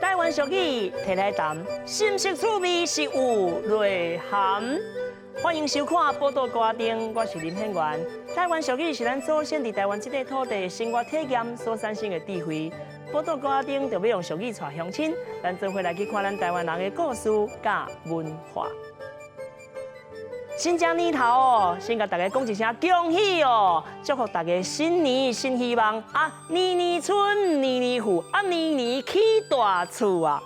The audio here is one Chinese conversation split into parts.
台湾俗语摕来谈，深色趣味是有内涵。欢迎收看《报道歌丁》，我是林显元。台湾俗语是咱祖先伫台湾这块土地生活体验所产生的智慧。报道歌丁就要用俗语带乡亲，咱做伙来去看咱台湾人的故事甲文化。新正年头哦，先甲大家讲一声恭喜哦，祝福大家新年新希望啊！年年春，年年富，啊年年起大厝啊！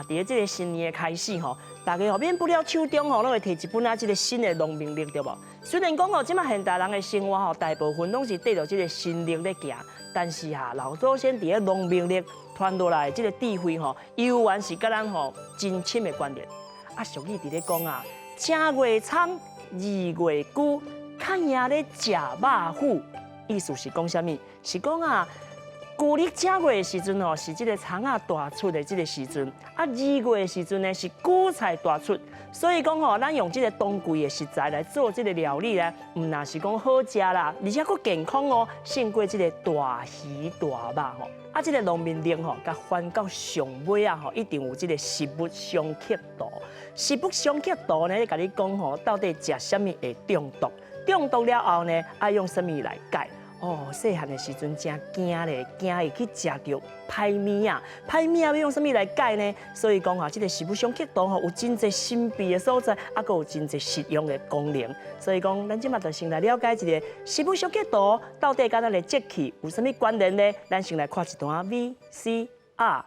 伫这个新年的开始吼，大家免不了手中吼，拢会摕一本这个新的农民历，对无？虽然讲即马现代人的生活吼，大部分拢是缀着这个新历咧行，但是老祖先伫个农民历传落来这个智慧吼，悠远是甲咱吼真深的关联。俗语伫咧讲正月仓，二月久，看爷咧食肉虎。意思是讲啥物？是讲旧历正月的时阵吼，是这个仓大出的这个时阵；二月的时阵呢，是韭菜大出。所以讲吼，咱用这个当季的食材来做这个料理呢，唔那是讲好食啦，而且佫健康哦，胜过这个大鱼大肉吼。这个农民历吼，甲翻到上尾吼，一定有这个食物相克度。食物相克度呢，甲你讲吼，到底食什么会中毒？中毒了后呢，爱用什么来解？细汉的时阵真惊咧，惊会去食到歹物啊！歹物要用什么来解呢？所以讲这个食物相克度有真侪神秘的所在，佫有真侪实用的功能。所以讲，咱即马就先来了解一个食物相克度到底甲咱的节气有啥物关联呢？咱先来看一段 VCR。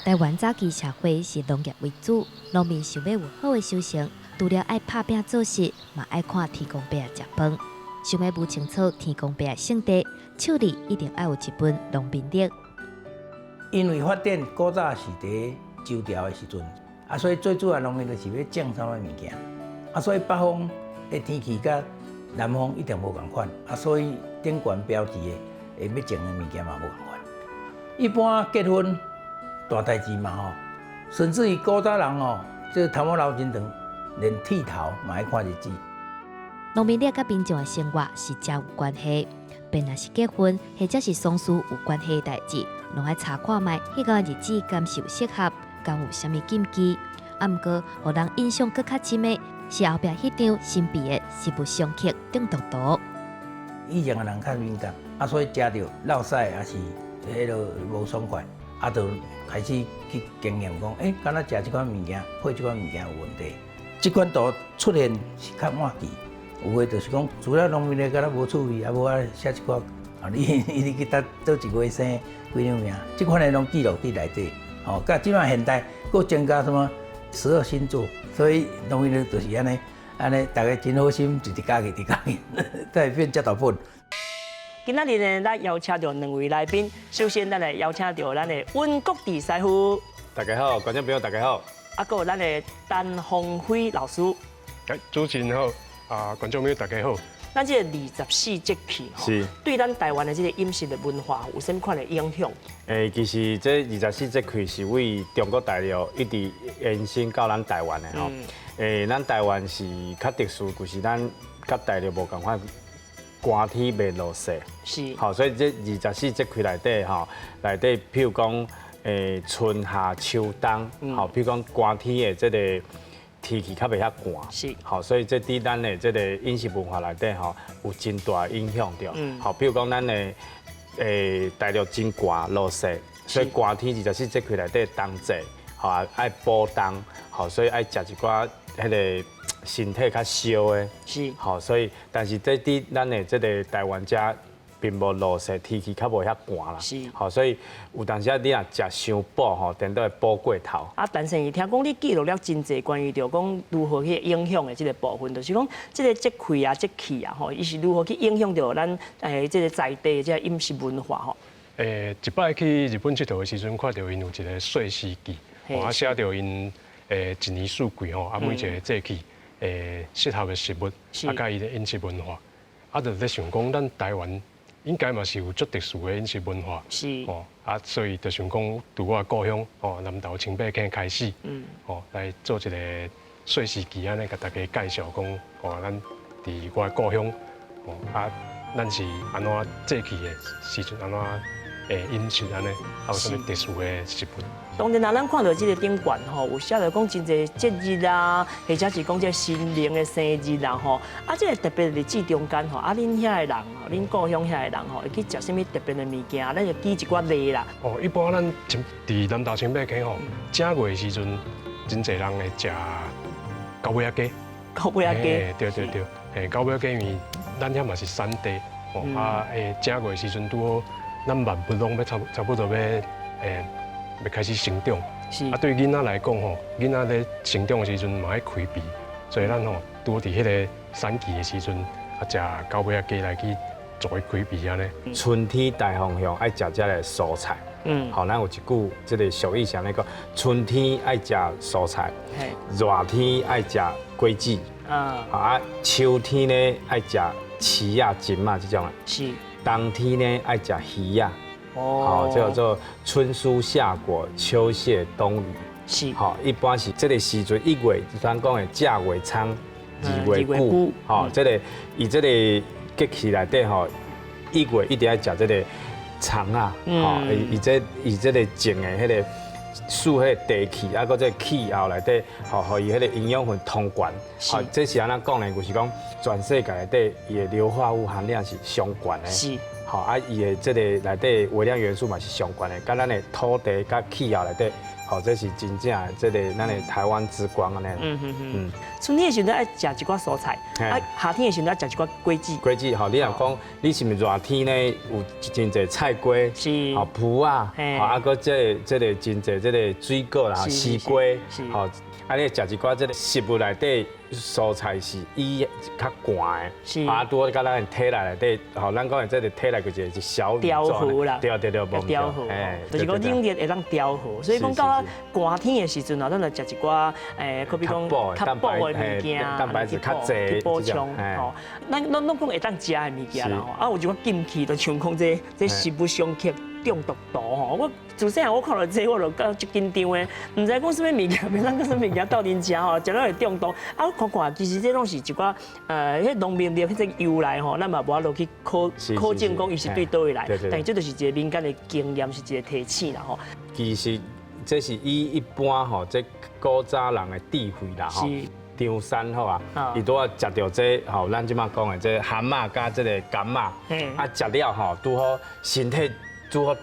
台湾早期社会是农业为主，农民想要有好的收成，除了爱拍拼做事，嘛爱看天公伯食饭。想要摸清楚天公伯的性地，手里一定要有一本农民历。因为发展古早是伫周朝的时阵，所以最主要农民就是要种啥物物件，所以北方的天气甲南方一定无共款，所以顶悬标志的要种的物件嘛无共款。一般结婚大代志嘛吼，甚至于古早人这头毛留真长，连剃头嘛爱看日子。农民历甲民众的生活是真有关系，便若是结婚或者是丧事有关系的代志，拢爱查看卖迄个日子敢是有适合，敢有啥物禁忌。毋过，互人印象更较深的是后壁迄张神秘的食物相克中毒图。以前的人较敏感，所以食着落屎也是迄落无爽快，就开始去经验讲，敢若食即款物件，配即款物件有问题。即款图出现是较晚期，有诶就是讲，除了农民的敢若无趣味，无写一寡，你去倒一月生几两命，即款的拢记录伫内底。甲即摆现代佫增加什么12星座，所以农民的就是安尼，大家真好心，一家己，才会变遮大本。今仔日呢，咱邀请到两位来宾。首先，咱来邀请到咱的温国治师傅。大家好，观众朋友大家好。还有咱的陈鸿辉老师。主持人好，观众朋友大家好。咱这个24节气是对咱台湾的这个饮食的文化有什么款的影响？其实这24节气是为中国大陆一直延伸到咱台湾的吼。咱台湾是较特殊，就是咱甲大陆无共款。寒天未落雪，是，好，所以这24节气内底内底譬如讲，春夏秋冬，好，譬如讲寒天的这个天气较袂遐寒，是，好，所以这对咱的这个饮食文化内底有真大影响着，好，譬如讲咱的大陆真寒落雪，所以寒天24节气内底冬季，好爱补冬，好，所以爱食一寡迄个。身体较烧的，是，好，所以但是这伫咱的这个台湾遮，并无落雪，天气较无遐寒啦，是，好，所以有当时你若食伤饱吼，等到会补过头。但是听讲你记录了真侪关于着讲如何去影响的这个部分，就是讲这个节气节气吼，伊是如何去影响着咱这个在地这个饮食文化吼。一摆去日本佚佗的时阵，看到因有一个岁时记，写着因一年四季吼，每一个节气。适合的食物，甲伊的饮食文化，就在想讲，咱台湾应该嘛是有足特殊的饮食文化，是，所以就想讲，从我故乡南投清北乡开始，来做一个岁时记安尼，甲大家介绍讲，咱伫我故乡，咱是安怎节气的时阵安怎饮食安尼，还有什么特殊的食物。当然啦，咱看到这个顶管吼，有写着讲真侪节日啊，或者是讲这新年的生日啦吼，啊，这个特别日子中间吼，啊，恁遐的人吼，恁故乡遐的人吼，会去食什么特别的物件，咱就记一寡例啦。哦，一般咱伫南投清北溪吼，正月的时阵，真侪人会食高尾仔鸡。高尾仔鸡。对对对，高尾仔鸡因为咱遐嘛是山地，哦啊，正月的时阵拄好，咱万物拢要差不多要开始成长。是。啊，对囡仔来讲吼，囡仔咧成长的时阵嘛爱开鼻，所以咱吼拄好伫迄个产期的时阵，啊食高尾仔鸡来去做伊开鼻安尼。春天大方向爱食这个蔬菜。好，咱有一句这个俗语上咧讲，春天爱食蔬菜，热天爱食果子，啊，秋天呢爱食柿啊、金啊这种啊，是。冬天呢爱食鱼啊。好，叫做春蔬夏果，秋谢冬雨。是。好，一般是这个时阵1月，咱讲的正月仓，2月谷。好，这个以这个节气内底吼，1月一定要食这个葱啊。好，以这个种的迄个树迄个地气，啊，搁这气候内底，好，互伊迄个营养分通关。好，这是安怎讲呢？就是讲全世界内底伊的硫化物含量是上悬的。是。好啊，伊的这个内底微量元素嘛是相关的，甲咱的土地甲气候内底，好，这是真正的这个咱的台湾之光安尼。春天的时阵爱食一寡蔬菜，啊，夏天的时阵爱食一寡果子。果子，好，你若讲你是毋是热天呢有真侪菜瓜，是，好脯啊，好啊，搁这个真侪这个水果啦，西瓜，好。啊，你食一寡这个食物内底蔬菜是伊较寒的，是啊，拄甲咱体内底，吼，咱讲的这个体内个是小调和啦，对，调和，就是讲冷热会当调和，所以讲到寒天的时阵啊，咱就食一寡可比讲较补的物件，蛋白质较侪去补充，吼，咱讲会当食的物件啦，吼，啊，有一寡禁忌，就像讲这食物相克。中毒毒吼，我自细汉我看到这我就觉足紧张的，唔知讲什么物件，袂当讲什么物件斗阵食吼，食了会中毒。啊，我看看，其实这拢是一寡迄农民的迄个由来吼，咱嘛无法度去考证讲伊是对倒位来，但是这就是一个民间的经验，是一个提醒啦吼。其实这是以一般吼，这古早人的智慧啦吼。张三好啊，伊拄好食到这吼，咱即马讲的这蛤蟆加这个柑仔，啊食了吼，拄好身体。拄好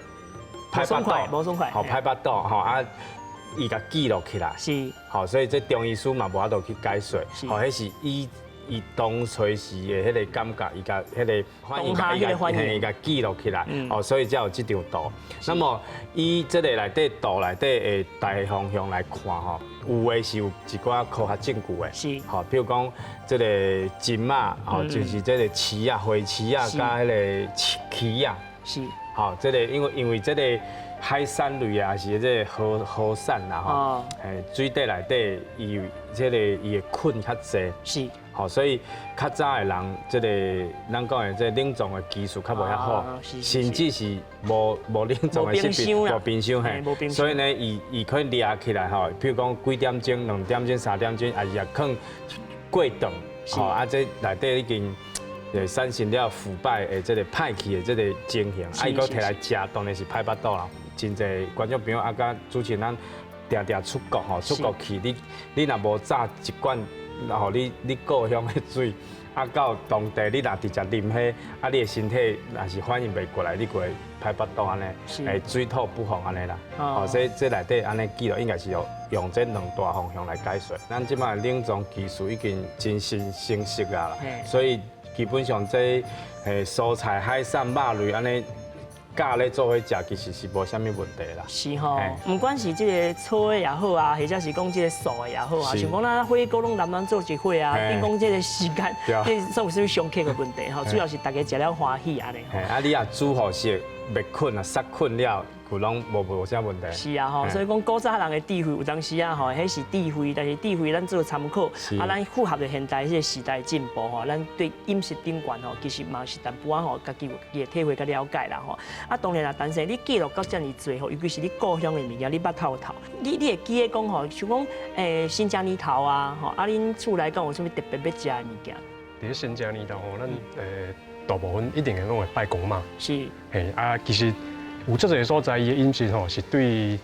排巴肚，好排巴肚，吼啊，伊甲记录起来，是，好，所以这中医师嘛无法度去解说，好，迄是伊当随时的迄个感觉，伊甲迄个伊甲记录起来，哦，所以才有这张图。那么以这个内底图内底的大方向来看吼，有的是有一寡科学证据的，是，好，比如讲这个金啊，吼，就是这个翅啊、灰翅啊，加迄个鳍啊，是。好，这个因为这个海产类啊，是这个河产啦吼，水底内底伊这个伊的菌较侪，是，好，所以较早的人，这个咱讲的这冷藏的技术较无遐好，甚至是无冷藏的食品，无冰箱嘿，所以呢，伊可以掠起来吼，比如讲几点钟、2点钟、3点钟，也是放过顿，好啊，这内底已经。产生了腐败的这个歹去的这个情形，啊，伊搁摕来食，当然是歹巴肚啦。真侪观众朋友啊，甲主持人咱定定出国吼，出国去，你若无炸一罐，然后你故乡的水，啊，到当地你若直接啉迄，啊，你的身体若是反应袂过来，你过歹巴肚安尼，水土不服安尼啦。哦，所以这内底安尼记录应该是用这2大方向来解说。咱即摆冷藏技术已经真成熟啊啦，所以。基本上这蔬菜、海产、肉类安尼，架咧做伙食，其实是无啥物问题啦。是吼，不管是这个炒的也好啊，或者是讲这个素的也好啊，像讲咱火锅拢慢做一火啊，等讲这个时间，这所有什么相克的问题吼，主要是大家食了欢喜安尼。啊，你也煮好食，灭菌啊，杀菌了。佢拢无啥问题。是啊吼，所以讲古早人的智慧有当时啊吼，迄是智慧，但是智慧咱做参考，啊，咱符合着现代这个时代进步吼，咱对饮食顶管吼，其实嘛是淡薄仔吼，家己有己的体会甲了解啦吼。啊，当然啦，但是你记录到遮尔多吼，尤其是你故乡的物件，你捌透，你会记得讲吼，像讲新疆泥头啊吼，啊，恁厝内讲有啥物特别要食的物件？伫新疆泥头吼，咱大部分一定会讲会拜公嘛。是。啊，其实。有这个所在，伊的饮食吼是对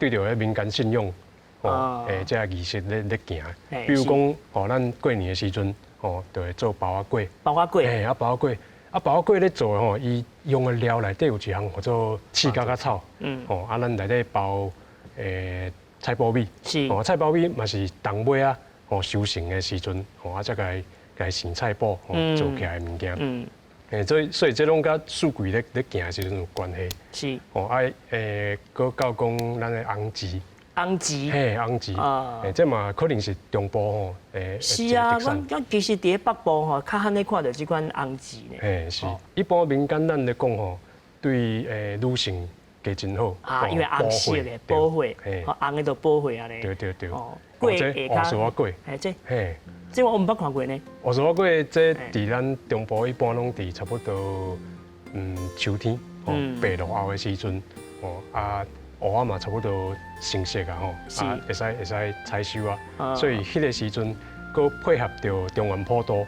着迄民间信仰这个仪式咧行。比如讲咱过年的时阵就会做包仔粿。包仔粿。包仔粿。包仔粿咧做的伊用的料内底有一项叫做刺角草。咱内底包菜脯米。是。菜脯米嘛是冬尾啊，收成的时阵，才甲洗菜脯做起来的物件。所以这拢甲四季咧行的时阵有关系。是。搁到讲咱的红芪。红芪。红芪。这嘛可能是中部是啊，我其实伫北部较罕咧看到即款红芪呢。是。一般民间咱咧讲对女性加真好。因为红色的保血，红的就保血安尼。对。粿下苏粿。这我毋捌看过呢。下苏粿这伫咱中部一般拢伫差不多秋天白露后的时阵蚵仔嘛差不多成熟啊会使采收啊，所以迄个时阵，佮配合着中原普渡，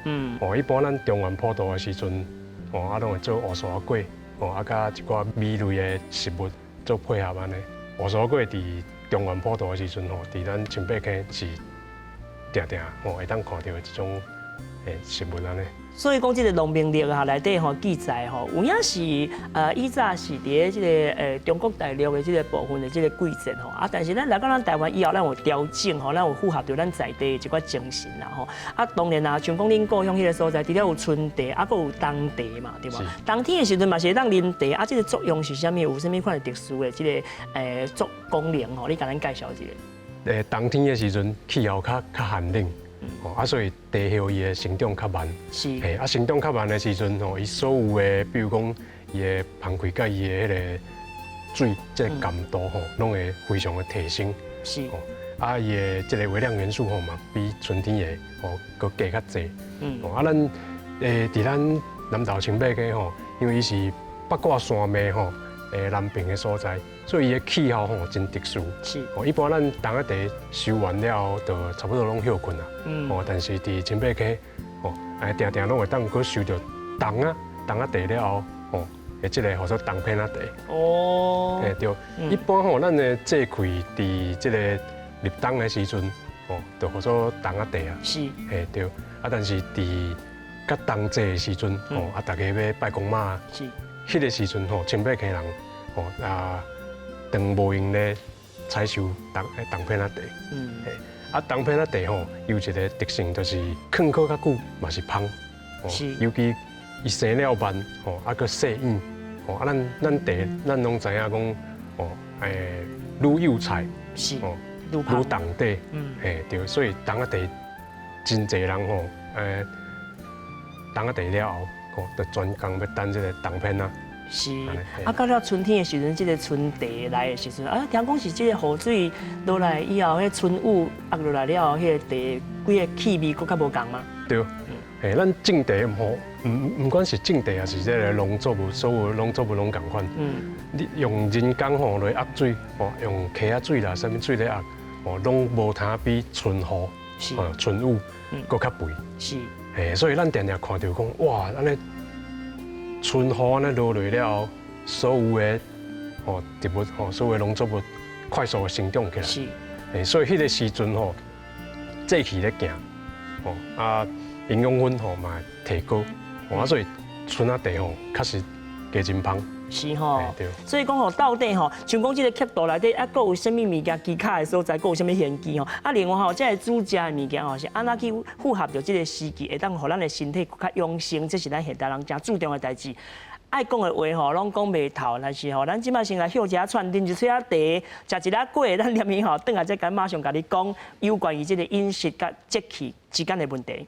一般咱中原普渡的时阵，拢会做乌沙粿，甲一寡米类的食物做配合安尼。乌沙粿伫中原普渡的时阵伫咱清北坑是定会当看到的一种食物安尼。所以讲，这个农民历内底记载有影是以早是伫即个中国大陆的即个部分的即个季节但是咱来到咱台湾以后，咱有调整咱有符合着咱在地一寡精神啦当然像讲恁故乡迄个所在，除了有春茶，还佫有冬茶嘛，对无？冬天的时阵嘛是会当啉茶，这个作用是啥物？有啥物款特殊的即个作功能你甲咱介绍一下。冬天的时阵气候较寒冷。所以地叶伊的生长较慢，是，生长较慢的时阵伊所有的，比如讲伊的芳开甲伊的迄个水，即个甘度拢会非常的提升，是，伊的即个微量元素嘛，比春天的佫加较济，咱伫咱南投清北个因为伊是八卦山脉南边的所在，所以伊的气候真特殊。是。一般咱冬仔茶收完了，就差不多拢休困啦。但是伫清北溪，定拢会当佫收到冬仔茶了后，即个叫做冬片仔茶。对。一般咱的祭开伫即个立冬的时阵，就叫做冬仔茶啊。是。对。但是伫甲冬节的时阵，大家要拜公妈。是。迄个时阵清北溪人当无用咧采收冬片仔茶。冬片仔茶有一个特性，就是放靠较久嘛是芳。是。尤其伊生了慢，佫细硬。咱拢知影讲愈幼菜是愈冬茶。对，所以冬仔茶真侪人冬仔茶了后，就专工要等这个冬片仔。是，到了春天的时阵，这个春茶来的时阵，听讲是这个雨水落来以后，迄春雨压落来了后，迄个茶规个气味佫较无共嘛。对，咱种茶唔管是种茶还是这个农作物，所有农作物拢共款。你用人工来压水，用溪仔水啦，啥物水来压，拢无通比春雨、春雨佫较肥。是，所以咱常常看到讲，哇，安尼。春雨安尼落来了后，所有的植物所有的农作物快速的生长起来。是。所以迄个时阵节气咧行，营养分嘛提高，所以春仔茶确实加真芳。是所以讲到底像讲这个刻度内底佫有啥物物件奇卡的所在，佫有啥物玄机另外这个煮食的物件是安怎去符合着这个时机，会当互咱的身体较养生，这是咱现代人真注重的代志。爱讲的话拢讲袂透，但是咱即摆先来休一下串，啉一喙茶，食一粒粿，咱念伊转来再甲马上甲你讲有关于这个饮食甲节气之间的问题。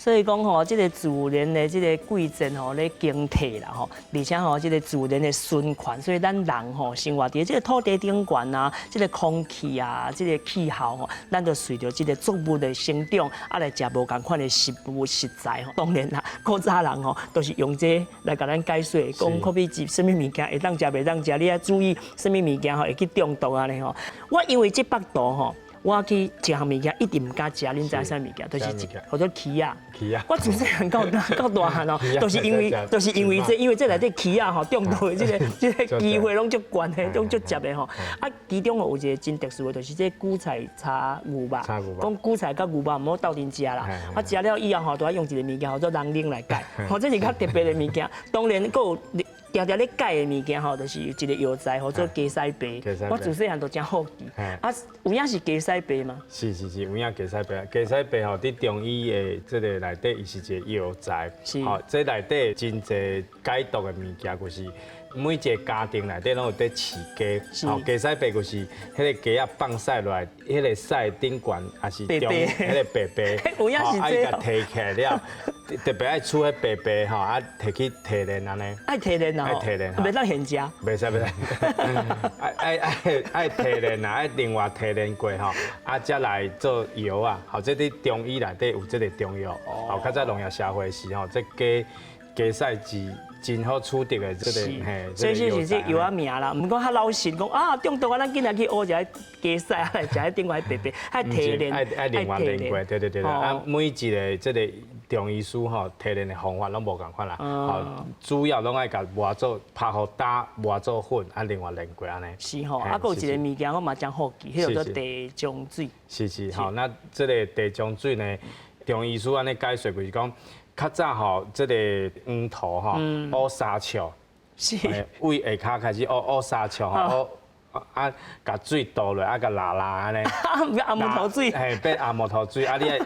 所以讲吼，这个自然的这个季节吼咧更替啦吼，而且吼这个自然的循环，所以咱人吼生活伫这个土地顶悬啊，这个空气啊，这个气候吼，咱就随着这个作物的生长，啊来食无共款的食物食材吼。当然啦，古早人吼都是用这来甲咱解说，讲可比什么物件会当食袂当食，你要注意什么物件吼会去中毒啊咧吼。我因为这腹肚吼。我去一项物件一定唔敢食，恁知啥物件？就是一个叫做蛆啊。蛆啊！我自细汉到大汉哦，都是因为这内底蛆啊吼中毒的这个机会拢足悬的，拢足食的吼。啊，其中有一个真特殊的，就是这韭菜炒牛肉。讲韭菜甲牛肉唔好斗阵食啦。我食了以后吼，都要用一个物件叫做人奶来解，吼，这是较特别的物件。当然，佫有。常常咧解的物件吼，就是一个药材叫做鸡屎白。我自细汉都真好奇。啊，有影是鸡屎白吗？是，有影鸡屎白。鸡屎白吼，伫中医的这个内底，伊是一个药材。吼，这内底真侪解毒的物件，就是每一个家庭内底拢有在饲鸡。吼，鸡屎白就是迄个鸡啊放屎落来，迄个屎顶悬也是中迄个白白。有影是这。啊，伊甲提起来了。特别爱煮迄白白吼，啊摕去提炼安尼。爱提炼啊！爱提炼，袂当现食。袂使。爱提炼啊，爱另外提炼过吼，啊才来做药啊。吼，这伫中医内底有这个中药。吼，较早农业社会时吼，这鸡屎是真好取得的这个嘿。所以就是这药啊名啦。毋过较老实讲啊，中毒啊，咱今仔去学一下鸡屎啊，来食迄顶块白白，爱提炼。爱另外炼过，对。啊，每一个这个。中医师吼提炼的方法拢无共款啦，吼主要拢爱甲磨做拍好打磨做粉，啊另外炼过安尼。是吼，啊，佫有一个物件我嘛真好奇，迄个叫地江水。是，吼，那这个地江水呢，中医师安尼解说就是讲，较早吼，这个黄土吼，乌沙石，是，为下骹开始乌沙石吼。啊，甲水倒落，啊，甲拉安尼。阿木头水。嘿，变阿木头水，啊，你爱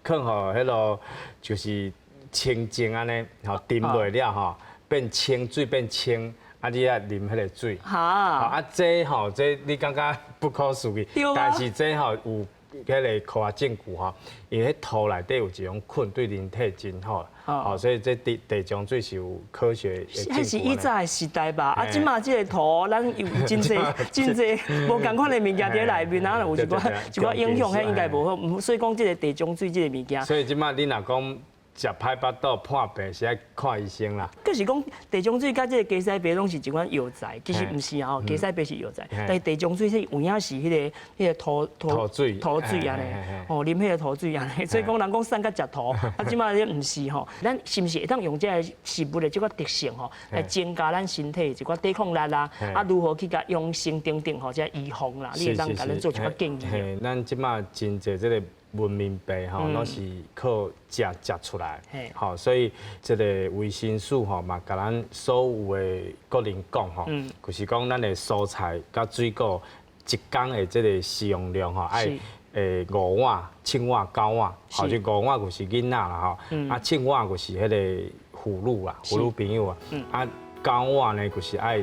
放互迄落就是清净安尼，吼沉落了吼，变清水变清，啊你爱啉迄个水。好。啊这吼这你感觉不可思议，但是这吼有迄个科学证据吼，因为土内底有一种菌对人体真好。哦，所以这地江水是有科学的证据。迄是以前的时代吧，啊，即马即个土，咱有真侪无共款的物件伫内面，然后有一寡影响，迄应该无好。所以讲，即个地江水即个物件。所以即马你若讲食歹腹肚破病，是爱看医生啦。佫是讲地江水甲即个鸡屎白拢是一款药材，其实毋是啊，鸡屎白是药材，但是地江水是有影是迄个土水安尼，哦，啉迄个土水安尼，所以讲人讲瘦甲食土，啊，即马咧毋是吼，咱是毋是会当用这个食物的即个特性吼，来增加咱身体一寡抵抗力啊，啊，如何去甲养生等等吼，即预防啦，你会当甲咱做一寡建议。嘿，咱即马真侪即个。文明病吼，拢是靠食出来，吼，所以这个卫生署吼嘛，甲咱所有的国人讲吼，就是讲咱的蔬菜甲水果一天的这个使用量吼，爱5碗、7碗、9碗，吼，就5碗就是囡仔啦吼，啊7碗就是迄个妇女啦，妇女朋友啊，啊9碗呢就是爱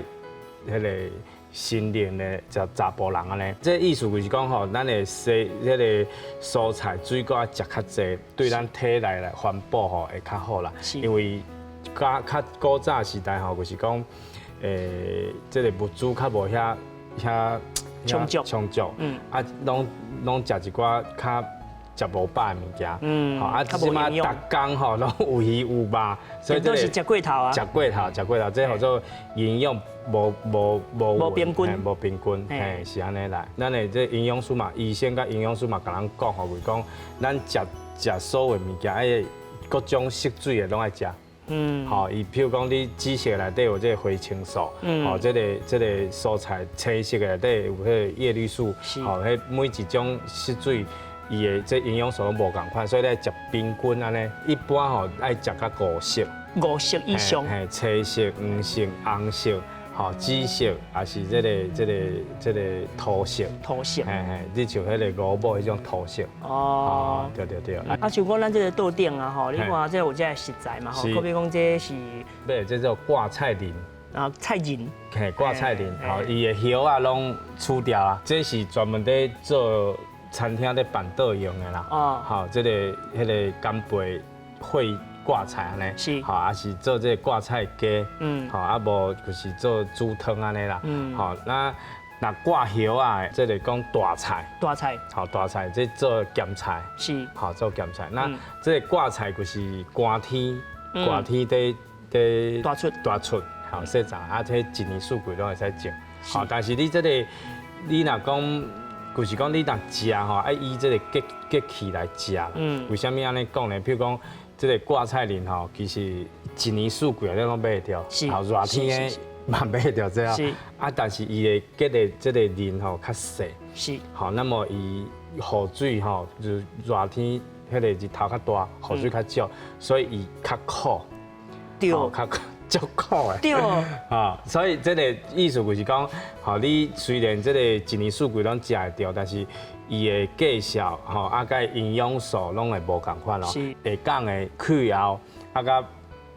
迄个。新龄的查甫人安尼，这意思就是讲吼，咱的迄个蔬菜水果食较济，对咱体内来环保吼会较好啦。因为较古早时代吼，就是讲这个物资较无遐充足，啊，拢食一寡较。食无饱的物件，啊，即马逐工吼拢有鱼有肉，所以都是食过头啊。食过头，这叫做营养无平均，无平均，嘿，是安尼来。咱的这营养师嘛，医生甲营养师嘛，甲咱讲吼，就是讲咱食所有物件，爱各种色水的拢爱食。好，伊譬如讲你紫色内底有这个花青素，好，这个蔬菜青色的内底有迄个叶绿素，好，迄每一种色水。伊的这营养素拢无共款，所以咧食平均安尼，一般吼爱食到5色以上，青色、黄色、红色，吼紫色，也是这个土色，你像迄个萝卜迄种土色。哦，对。啊，像讲咱这个豆顶啊，吼，你看这有这食材嘛，吼，可比讲这是，对，这叫挂菜仁。啊，菜仁，挂菜仁，吼，伊的叶啊拢除掉啊，这是专门在做餐厅咧办桌用的啦。哦好，这个迄个干贝烩挂菜安尼，是好，也是做这个挂菜鸡，嗯好，啊无就是做猪汤安尼啦。嗯好，那挂叶啊，这个讲大菜，大菜好大菜，这做咸菜，是好做咸菜。那嗯这个挂菜就是寒天，嗯寒天在大出好细长，啊，这一年四季都会使种。是好，但是你这个你若讲，就是讲你若食吼，爱以这个节气来食啦。嗯为什么安尼讲呢？譬如讲，这个挂菜林吼，其实一年四季你拢买得着，是好热天是的嘛买得着这样。是啊，但是伊的结的这个林吼较细，是好，那么伊雨水吼，就是热天迄个日头较大，雨水较少，所以伊较苦。对吼较足苦的。对，啊，所以这个意思就是讲，吼，你虽然这个一年四季拢食会着，但是伊的介绍，吼，啊，甲营养素拢会无共款咯。是下港的气候，啊，甲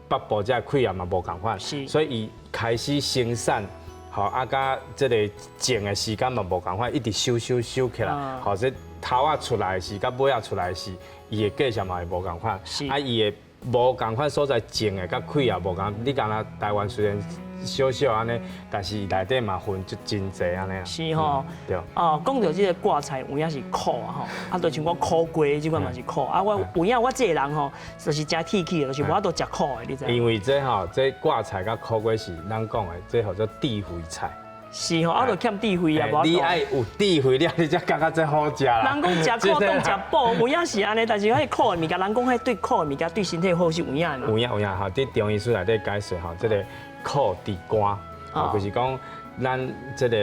北部这气候嘛无共款，是所以伊开始生产。吼，啊，甲这个种的时间嘛无共款，一直收起来。吼，这头啊出来的时，甲尾啊出来的时，伊的介绍嘛会无共款。是啊，伊的无共款所在种的，甲气也无共。你讲啦，台湾虽然小小安尼，但是内底嘛分真济安尼啦。是吼。对。哦，讲到这个挂菜有影是苦啊吼，啊，就像我苦瓜这款嘛是苦，啊，我有影我这个人吼，就是真铁气的，就是无法度食苦的，你知影？因为这吼，这挂菜甲苦瓜是咱讲的，这叫做地肥菜。是吼，啊，就欠智慧啊，无你爱有智慧了，你才感觉这好食啦。人讲食苦当食补，有影是安尼，但是迄苦的物件，人讲迄对苦的物件对身体好是有影的嘛。有影，吼，伫中医书内底解说吼，这个苦治肝，吼，就是讲咱这个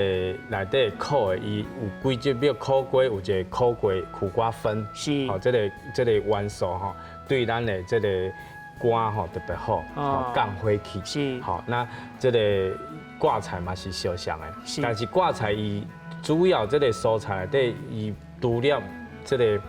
内底苦的，伊有几种，比如苦瓜有一个苦瓜苦瓜酚，是吼，这个元素吼，对咱的这个肝吼特别好，吼降火气。是好，那这个挂菜嘛是相像的，是但是挂菜伊主要这个蔬菜内底，伊除了这个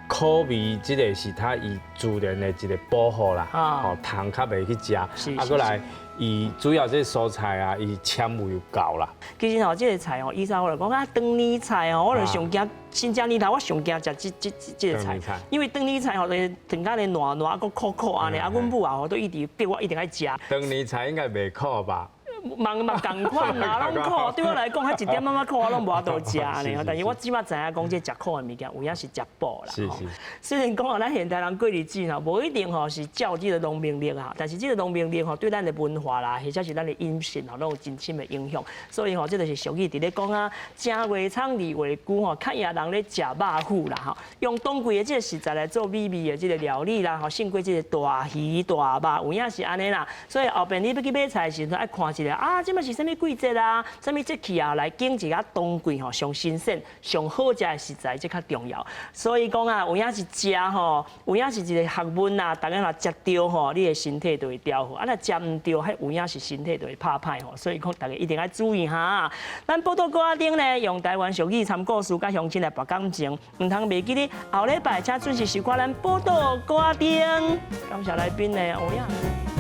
苦味，这个是它伊自然的一个保护啦，吼糖较袂去食，啊，过来伊主要这个蔬菜啊，伊纤维有够啦。其实吼，这个菜吼，以前我就讲啊，长年菜吼，我就上惊，新疆年头我上惊食这个菜，因为长年菜吼，就是等下咧软软，啊，个苦苦安尼，啊，阮母啊吼都一直逼我一定爱食。长年菜应该袂苦吧？嘛共款啦，拢苦。对我来讲，迄一点仔仔苦我拢无法度食呢。但是我起码知影讲，这食苦的物件有影是食补啦。是是。虽然讲咱现代人过日子吼，无一定吼是照这个农民历啊，但是这个农民历吼对咱的文化啦，或者是咱的饮食吼，拢有真深的影响。所以吼，这就是俗语伫咧讲啊，正月长，二月久吼，看野人咧食肉虎啦吼，用当季的这个食材来做美味的这个料理啦，吼，胜过这个大鱼大肉，有影是安尼啦。所以后边你要去买菜时，爱看一下。啊，这嘛是啥物季节啊？啥物节气啊？来拣一个当季吼上新鲜、上好食的食材，这较重要。所以讲啊，有影是食吼，有影是一个学问啊。大家若食对吼，你的身体就会调好；啊，若食唔对，迄有影是身体就会拍歹吼。所以讲，大家一定要注意哈。咱报道歌顶呢，用台湾俗语参故事，甲乡亲来博感情，唔通袂记咧。后礼拜请准时收看咱报道歌顶。感谢来宾呢，欧阳。